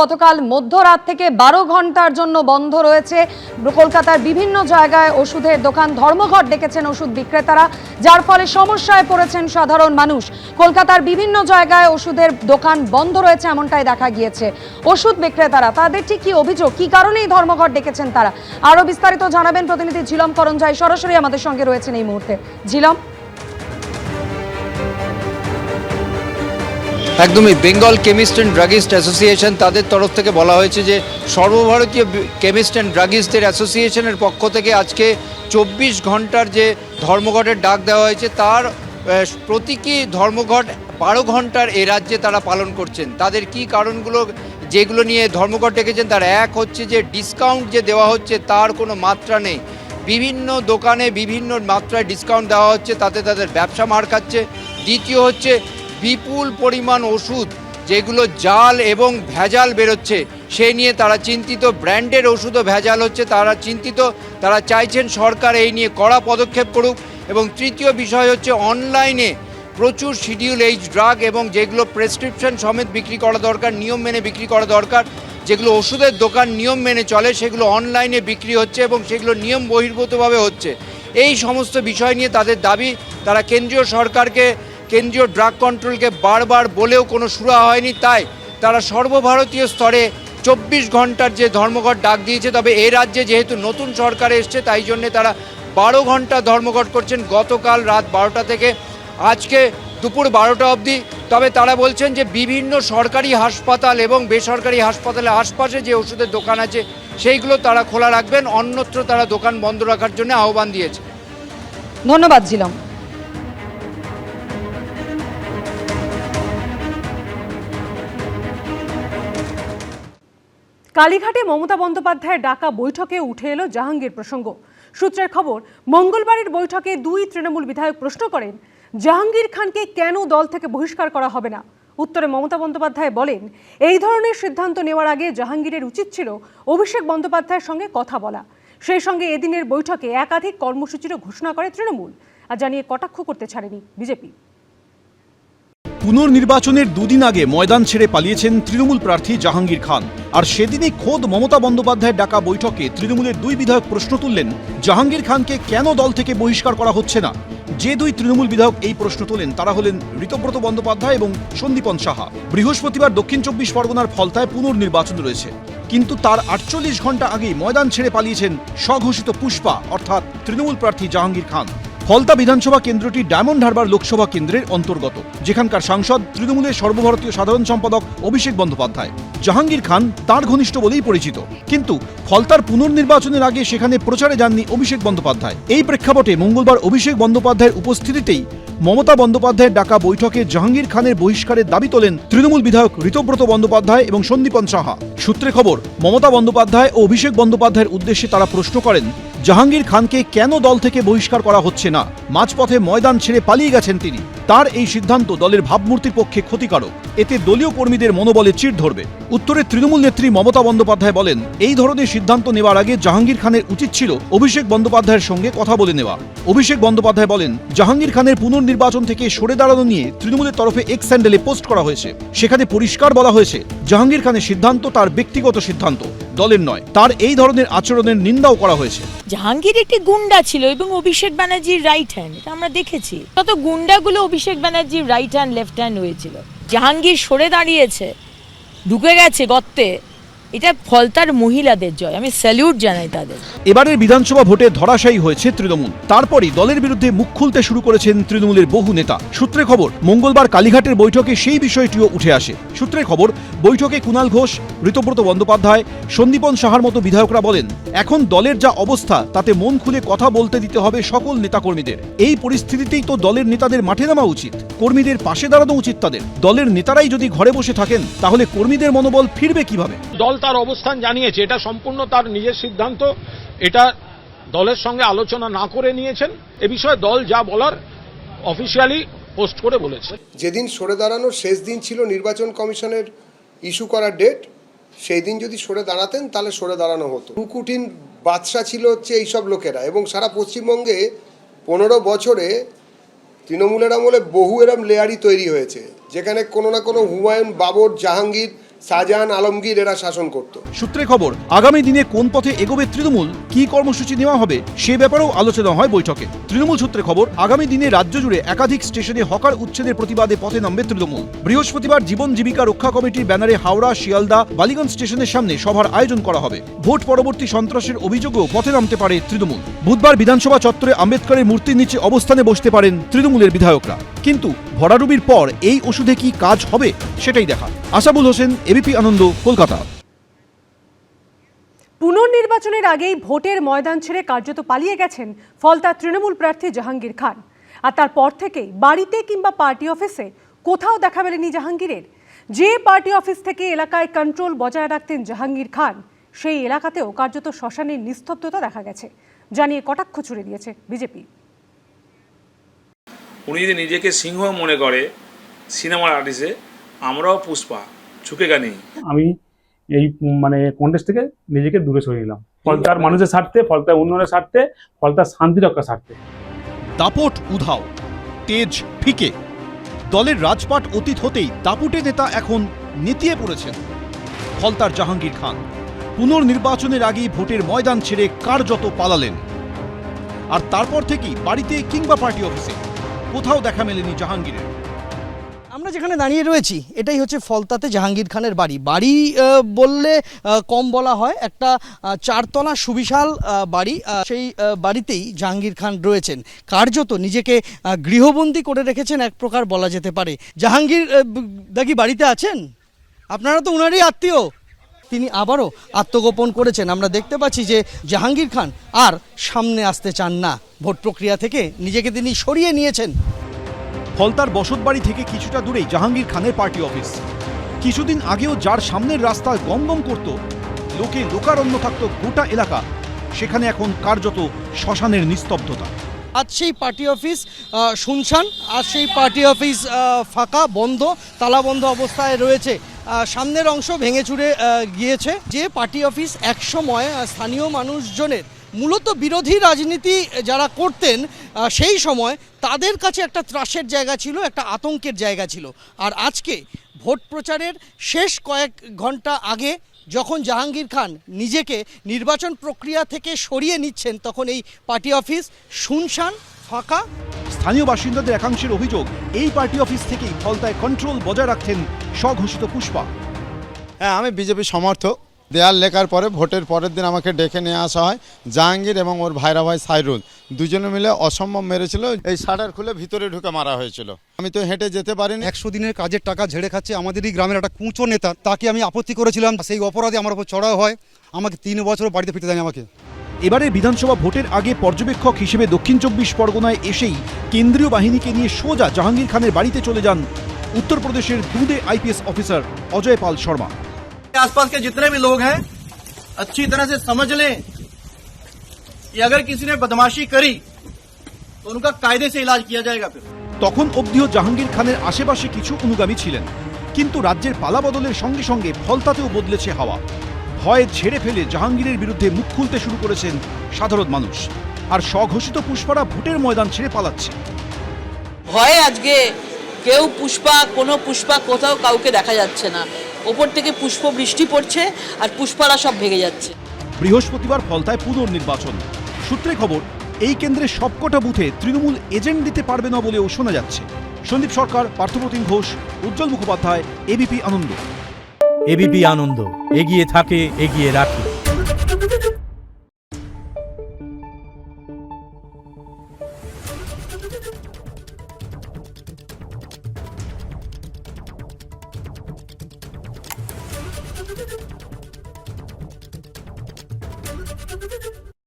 গতকাল মধ্যরাত থেকে 12 ঘন্টার জন্য বন্ধ রয়েছে কলকাতার বিভিন্ন জায়গায় ওষুধের দোকান। ধর্মঘট ডেকেছেন ওষুধ বিক্রেতারা, যার ফলে সমস্যায় পড়েছেন সাধারণ মানুষ। কলকাতার বিভিন্ন জায়গায় ওষুধের দোকান বন্ধ রয়েছে এমনটাই দেখা গিয়েছে। ওষুধ বিক্রেতারা তাদের ঠিক কি অভিযোগ, কি কারণে এই ধর্মঘট ডেকেছেন তারা, আরো বিস্তারিত জানাবেন প্রতিনিধি ঝিলম করঞ্জাই সরাসরি আমাদের সঙ্গে রয়েছেন এই মুহূর্তে। ঝিলম, একদমই Bengal chemist and druggist association তাদের তরফ থেকে বলা হয়েছে যে সর্বভারতীয় কেমিস্ট অ্যান্ড ড্রাগিস্টদের অ্যাসোসিয়েশনের পক্ষ থেকে আজকে 24 ঘন্টার যে ধর্মঘটের ডাক দেওয়া হয়েছে তার প্রতীকী ধর্মঘট 12 ঘন্টার এ রাজ্যে তারা পালন করছেন। তাদের কি কারণগুলো যেগুলো নিয়ে ধর্মঘট ডেকেছেন তার এক হচ্ছে যে ডিসকাউন্ট যে দেওয়া হচ্ছে তার কোনো মাত্রা নেই। বিভিন্ন দোকানে বিভিন্ন মাত্রায় ডিসকাউন্ট দেওয়া হচ্ছে, তাতে তাদের ব্যবসা মার খাচ্ছে। দ্বিতীয় হচ্ছে বিপুল পরিমাণ ওষুধ যেগুলো জাল এবং ভেজাল বেরোচ্ছে সেই নিয়ে তারা চিন্তিত। ব্র্যান্ডের ওষুধও ভেজাল হচ্ছে, তারা চিন্তিত। তারা চাইছেন সরকার এই নিয়ে কড়া পদক্ষেপ করুক। এবং তৃতীয় বিষয় হচ্ছে অনলাইনে প্রচুর শিডিউল এইচ ড্রাগ এবং যেগুলো প্রেসক্রিপশন সমেত বিক্রি করা দরকার, নিয়ম মেনে বিক্রি করা দরকার, যেগুলো ওষুধের দোকান নিয়ম মেনে চলে সেগুলো অনলাইনে বিক্রি হচ্ছে এবং সেগুলো নিয়ম বহির্ভূতভাবে হচ্ছে। এই সমস্ত বিষয় নিয়ে তাদের দাবি। তারা কেন্দ্রীয় সরকারকে, কেন্দ্রীয় ড্রাগ কন্ট্রোলকে বারবার বলেও কোনো সুরা হয়নি, তাই তারা সর্বভারতীয় স্তরে 24 ঘন্টার যে ধর্মঘট ডাক দিয়েছে। তবে এই রাজ্যে যেহেতু নতুন সরকার এসছে তাই জন্যে তারা 12 ঘন্টা ধর্মঘট করছেন, গতকাল রাত 12টা থেকে আজকে দুপুর 12টা অবধি। তবে তারা বলছেন যে বিভিন্ন সরকারি হাসপাতাল এবং বেসরকারি হাসপাতালের আশপাশে যে ওষুধের দোকান আছে সেইগুলো তারা খোলা রাখবেন, অন্যত্র তারা দোকান বন্ধ রাখার জন্য আহ্বান দিয়েছে। ধন্যবাদ ঝিলম। কালীঘাটে মমতা বন্দ্যোপাধ্যায়ের ডাকা বৈঠকে উঠে এলো জাহাঙ্গীর প্রসঙ্গ। সূত্রের খবর, মঙ্গলবারের বৈঠকে দুই তৃণমূল বিধায়ক প্রশ্ন করেন জাহাঙ্গীর খানকে কেন দল থেকে বহিষ্কার করা হবে না। উত্তরে মমতা বন্দ্যোপাধ্যায় বলেন, এই ধরনের সিদ্ধান্ত নেওয়ার আগে জাহাঙ্গীরের উচিত ছিল অভিষেক বন্দ্যোপাধ্যায়ের সঙ্গে কথা বলা। সেই সঙ্গে এদিনের বৈঠকে একাধিক কর্মসূচিরও ঘোষণা করে তৃণমূল, আর জানিয়ে কটাক্ষ করতে ছাড়েনি বিজেপি। পুনর্নির্বাচনের দুদিন আগে ময়দান ছেড়ে পালিয়েছেন তৃণমূল প্রার্থী জাহাঙ্গীর খান। আর সেদিনই খোদ মমতা বন্দ্যোপাধ্যায়ের ডাকা বৈঠকে তৃণমূলের দুই বিধায়ক প্রশ্ন তুললেন জাহাঙ্গীর খানকে কেন দল থেকে বহিষ্কার করা হচ্ছে না। যে দুই তৃণমূল বিধায়ক এই প্রশ্ন তোলেন তারা হলেন ঋতব্রত বন্দ্যোপাধ্যায় এবং সন্দীপন সাহা। বৃহস্পতিবার দক্ষিণ 24 পরগনার ফলতায় পুনর্নির্বাচন রয়েছে, কিন্তু তার 48 ঘন্টা আগেই ময়দান ছেড়ে পালিয়েছেন স্বঘোষিত পুষ্পা অর্থাৎ তৃণমূল প্রার্থী জাহাঙ্গীর খান। ফলতা বিধানসভা কেন্দ্রটি ডায়মন্ড হারবার লোকসভা কেন্দ্রের অন্তর্গত, যেখানকার সাংসদ তৃণমূলের সর্বভারতীয় সাধারণ সম্পাদক অভিষেক বন্দ্যোপাধ্যায়। জাহাঙ্গীর খান তাঁর ঘনিষ্ঠ বলেই পরিচিত, কিন্তু ফলতার পুনর্নির্বাচনের আগে সেখানে প্রচারে যাননি অভিষেক বন্দ্যোপাধ্যায়। এই প্রেক্ষাপটে মঙ্গলবার অভিষেক বন্দ্যোপাধ্যায়ের উপস্থিতিতেই মমতা বন্দ্যোপাধ্যায়ের ডাকা বৈঠকে জাহাঙ্গীর খানের বহিষ্কারের দাবি তোলেন তৃণমূল বিধায়ক ঋতব্রত বন্দ্যোপাধ্যায় এবং সন্দীপন সাহা। সূত্রে খবর, মমতা বন্দ্যোপাধ্যায় ও অভিষেক বন্দ্যোপাধ্যায়ের উদ্দেশ্যে তারা প্রশ্ন করেন জাহাঙ্গীর খানকে কেন দল থেকে বহিষ্কার করা হচ্ছে না। মাঝপথে ময়দান ছেড়ে পালিয়ে গেছেন তিনি। তার এই সিদ্ধান্ত দলের ভাবমূর্তির পক্ষে ক্ষতিকারক, এতে দলীয় কর্মীদের মনোবলে চিড় ধরবে। উত্তরে তৃণমূল নেত্রী মমতা বন্দ্যোপাধ্যায় বলেন, এই ধরনের সিদ্ধান্ত নেওয়ার আগে জাহাঙ্গীর খানের উচিত ছিল অভিষেক বন্দ্যোপাধ্যায়ের সঙ্গে কথা বলে নেওয়া। অভিষেক বন্দ্যোপাধ্যায় বলেন, জাহাঙ্গীর খানের পুনর্নির্বাচন থেকে সরে দাঁড়ানো নিয়ে তৃণমূলের তরফে এক্স হ্যান্ডেলে পোস্ট করা হয়েছে। সেখানে পরিষ্কার বলা হয়েছে জাহাঙ্গীর খানের সিদ্ধান্ত তার ব্যক্তিগত সিদ্ধান্ত, দলের নয়। তার এই ধরনের আচরণের নিন্দাও করা হয়েছে। জাহাঙ্গীর একটি গুন্ডা ছিল এবং অভিষেক ব্যানার্জির রাইট হ্যান্ড, এটা আমরা দেখেছি। তত গুন্ডাগুলো অভিষেক ব্যানার্জির রাইট হ্যান্ড লেফট হ্যান্ড হয়েছিল। জাহাঙ্গীর সরে দাঁড়িয়েছে, ঢুকে গেছে গর্তে, এটা ফলতার মহিলাদের জয়, আমি স্যালিউট জানাই তাদের। এবারের বিধানসভা ভোটে ধরাশায়ী হয়েছে তৃণমূল, তারপরই দলের বিরুদ্ধে মুখ খুলতে শুরু করেছেন তৃণমূলের বহু নেতা। সূত্রে খবর, মঙ্গলবার কালীঘাটের বৈঠকে সেই বিষয়টিও উঠে আসে। সূত্রের খবর, বৈঠকে কুণাল ঘোষ, ঋতব্রত বন্দ্যোপাধ্যায়, সন্দীপন সাহার মতো বিধায়করা বলেন, এখন দলের যা অবস্থা তাতে মন খুলে কথা বলতে দিতে হবে সকল নেতাকর্মীদের। এই পরিস্থিতিতেই তো দলের নেতাদের মাঠে নামা উচিত, কর্মীদের পাশে দাঁড়ানো উচিত তাদের। দলের নেতারাই যদি ঘরে বসে থাকেন তাহলে কর্মীদের মনোবল ফিরবে কিভাবে? দল তার অবস্থান জানিয়েছে, এটা সম্পূর্ণ তার নিজের সিদ্ধান্ত, এটা দলের সঙ্গে আলোচনা না করে নিয়েছেন। এ বিষয়ে দল যা বলার অফিসিয়ালি পোস্ট করে বলেছে। যেদিন সরে দাঁড়ানোর শেষ দিন ছিল নির্বাচন কমিশনের ইস্যু করার ডেট, সেই দিন যদি সরে দাঁড়াতেন তাহলে সরে দাঁড়ানো হতো। কুকুটিন বাদশা ছিল হচ্ছে এইসব লোকেরা, এবং সারা পশ্চিমবঙ্গে 15 বছরে তৃণমূলের আমলে বহু এরম লেয়ারই তৈরি হয়েছে, যেখানে কোনো না কোনো হুমায়ুন, বাবর, জাহাঙ্গীর শাহজাহান আলমগীর এরা শাসন করত। সূত্রে খবর, আগামী দিনে কোন পথে এগোবে তৃণমূল, কি কর্মসূচি নেওয়া হবে সে ব্যাপারেও আলোচনা হয় বৈঠকে। তৃণমূল সূত্রে খবর, আগামী দিনে রাজ্য জুড়ে একাধিক স্টেশনে হকার উচ্ছেদের প্রতিবাদে পথে নামবে তৃণমূল। বৃহস্পতিবার জীবন জীবিকা রক্ষা কমিটির ব্যানারে হাওড়া, শিয়ালদা, বালিগঞ্জ স্টেশনের সামনে সভার আয়োজন করা হবে। ভোট পরবর্তী সন্ত্রাসের অভিযোগেও পথে নামতে পারে তৃণমূল। বুধবার বিধানসভা চত্বরে আম্বেদকরের মূর্তির নিচে অবস্থানে বসতে পারেন তৃণমূলের বিধায়করা। কিন্তু ভরাডুবির পর এই ওষুধে কি কাজ হবে সেটাই দেখা। আসাবুল হোসেন, এবিপি আনন্দ, কলকাতা। পুনর্নির্বাচনের আগেই ভোটের ময়দান ছেড়ে কার্যত পালিয়ে গেছেন ফলতার তৃণমূল প্রার্থী জাহাঙ্গীর খান। আর তারপর থেকেই বাড়িতে কিংবা পার্টি অফিসে কোথাও দেখা মেলেনি জাহাঙ্গীরের। যে পার্টি অফিস থেকে এলাকায় কন্ট্রোল বজায় রাখতেন জাহাঙ্গীর খান, সেই এলাকাতেও কার্যত শ্মশানের নিস্তব্ধতা দেখা গেছে, জানিয়ে কটাক্ষ ছুড়ে দিয়েছে বিজেপি। উনি যদি নিজেকে সিংহ মনে করে সিনেমার আর্টিস্টে, আমরাও পুষ্পা, ঝুঁকেগা নেই। আমি এই কন্টেস্ট থেকে নিজেকে দূরে সরে গেলাম, ফলতার মানুষের স্বার্থে, ফলতার উন্নয়নের স্বার্থে, ফলতার শান্তি রক্ষার স্বার্থে। দাপট উধাও, তেজ ফিকে। দলের রাজপাট অতীত হতেই দাপুটে নেতা এখন নেতিয়ে পড়েছেন ফলতার জাহাঙ্গীর খান। পুনর্নির্বাচনের আগেই ভোটের ময়দান ছেড়ে কার্যত পালালেন। আর তারপর থেকেই বাড়িতে কিংবা পার্টি অফিসে কোথাও দেখা মেলেনি জাহাঙ্গীরের। আমরা যেখানে দাঁড়িয়ে রয়েছি এটাই হচ্ছে ফলতাতে জাহাঙ্গীর খানের বাড়ি। বাড়ি বললে কম বলা হয়, একটা 4 তলা সুবিশাল বাড়ি। সেই বাড়িতেই জাহাঙ্গীর খান রয়েছেন। কার্যত নিজেকে গৃহবন্দী করে রেখেছেন এক প্রকার বলা যেতে পারে। জাহাঙ্গীর দাকি বাড়িতে আছেন? আপনারা তো উনারই আত্মীয়। তিনি আবারও আত্মগোপন করেছেন। আমরা দেখতে পাচ্ছি যে জাহাঙ্গীর খান আর সামনে আসতে চান না। ভোট প্রক্রিয়া থেকে নিজেকে তিনি সরিয়ে নিয়েছেন। ফলতার বসতবাড়ি থেকে কিছুটা দূরেই জাহাঙ্গীর খানের পার্টি অফিস। কিছুদিন আগেও যার সামনের রাস্তায় গমগম করত, লোকে লোকারণ্য থাকত গোটা এলাকা, সেখানে এখন কার্যত শ্মশানের নিস্তব্ধতা। আজ সেই পার্টি অফিস শুনশান, আজ সেই পার্টি অফিস ফাঁকা, বন্ধ, তালাবন্ধ অবস্থায় রয়েছে। সামনের অংশ ভেঙে চুরে গিয়েছে। যে পার্টি অফিস একসময় স্থানীয় মানুষজনের, মূলত বিরোধী রাজনীতি যারা করতেন সেই সময়, তাদের কাছে একটা ত্রাসের জায়গা ছিল, একটা আতঙ্কের জায়গা ছিল। আর আজকে ভোট প্রচারের শেষ কয়েক ঘন্টা আগে যখন জাহাঙ্গীর খান নিজেকে নির্বাচন প্রক্রিয়া থেকে সরিয়ে নিচ্ছেন, তখন এই পার্টি অফিস শুনশান, ফাঁকা। স্থানীয় বাসিন্দাদের একাংশের অভিযোগ, এই পার্টি অফিস থেকেই ফলতায় কন্ট্রোল বজায় রাখতেন স্বঘোষিত পুষ্পা। হ্যাঁ, আমি বিজেপি সমর্থক। দেয়াল লেখার পরে ভোটের পরের দিন আমাকে ডেকে নিয়ে আসা হয়। জাহাঙ্গীর এবং ওর ভাইরা ভাই সাইরুল দুজনে মিলে অসম্ভব মেরেছিল। এই শাটার খুলে ভিতরে ঢুকে মারা হয়েছিল। আমি তো হেঁটে যেতে পারিনি। 100 দিনের কাজের টাকা ঝেড়ে খাচ্ছে আমাদেরই গ্রামের একটা কুঁচো নেতা, তাকে আমি আপত্তি করেছিলাম। সেই অপরাধে আমার উপর চড়াও হয়, আমাকে 3 বছর বাড়িতে ফিরতে দেয়নি আমাকে। এবারে বিধানসভা ভোটের আগে পর্যবেক্ষক হিসেবে দক্ষিণ 24 পরগনায় এসেই কেন্দ্রীয় বাহিনীকে নিয়ে সোজা জাহাঙ্গীর খানের বাড়িতে চলে যান উত্তরপ্রদেশের দুদে আইপিএস অফিসার অজয় পাল শর্মা। आसपास के जितने भी लोग हैं अच्छी तरह से समझ लें कि अगर किसी ने बदमाशी करी तो उनका कायदे से इलाज किया जाएगा। फिर তখন অবধিও জাহাঙ্গীর খানের আশেপাশে কিছু অনুগামী ছিলেন, কিন্তু রাজ্যের পালা বদলের সঙ্গে সঙ্গে ফলতাতেও বদলেছে হাওয়া। ভয় ঝেড়ে ফেলে জাহাঙ্গীরের বিরুদ্ধে মুখ খুলতে শুরু করেছেন সাধারণ মানুষ। আর স্বঘোষিত পুষ্পারা ভোটের ময়দান ছেড়ে পালাচ্ছে। ভয়ে আজকে কেউ কোনো পুষ্পা কোথাও কাউকে দেখা যাচ্ছে না। ওপর থেকে পুষ্প বৃষ্টি পড়ছে আর পুষ্পারা সব ভেঙে যাচ্ছে। বৃহস্পতিবার ফলতায় পুনর্নির্বাচন। সূত্রে খবর, এই কেন্দ্রের সবকটা বুথে তৃণমূল এজেন্ট দিতে পারবে না বলেও শোনা যাচ্ছে। সন্দীপ সরকার, পার্থপ্রতিম ঘোষ, উজ্জ্বল মুখোপাধ্যায়, এবিপি আনন্দ। এবিপি আনন্দ, এগিয়ে থাকে, এগিয়ে রাখে।